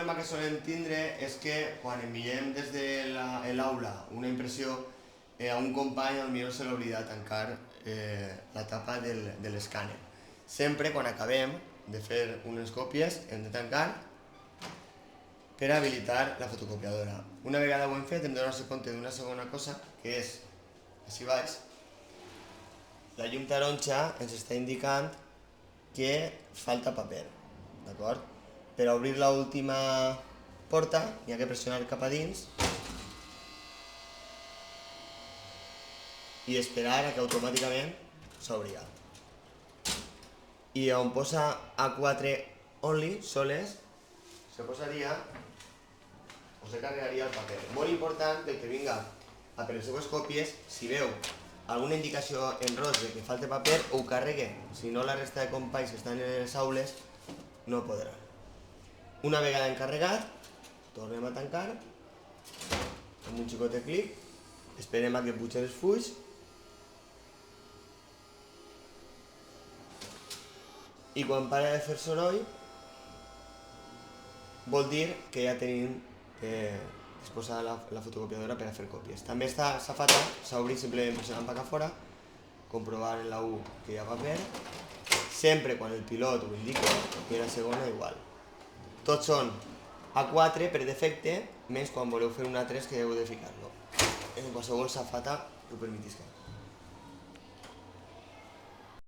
problema que solem tindre és que quan enviem des de l'aula una impressió a un company potser se l'oblida tancar la tapa de l'escàner. Sempre quan acabem de fer unes còpies hem de tancar per habilitar la fotocopiadora. Una vegada ho hem fet hem de donar-se compte d'una segona cosa, que és, així baix, la llum taronja ens està indicant que falta paper, d'acord? Per obrir l'última porta hi ha que pressionar cap a dins i esperar a que automàticament s'obri. I on posa A4 only, soles, se posaria o se carregaria el paper. Molt important que el que vinga a per les seues còpies, si veu alguna indicació en roig de que falta paper, ho carregue. Si no, la resta de companys que estan en les aules no podran. Una vegada encarregat, tornem a tancar amb un xicot de clic, esperem a que pugen els fulls i quan para de fer soroll vol dir que ja tenim disposada la fotocopiadora per a fer còpies. També està safata, s'ha obrit simplement pressionant per fora, comprovar en la U que hi ha paper, sempre quan el pilot ho indica, i la segona igual. Tots són A4 per defecte, més quan voleu fer un A3 que heu de ficar-lo. En qualsevol safata ho permetisca.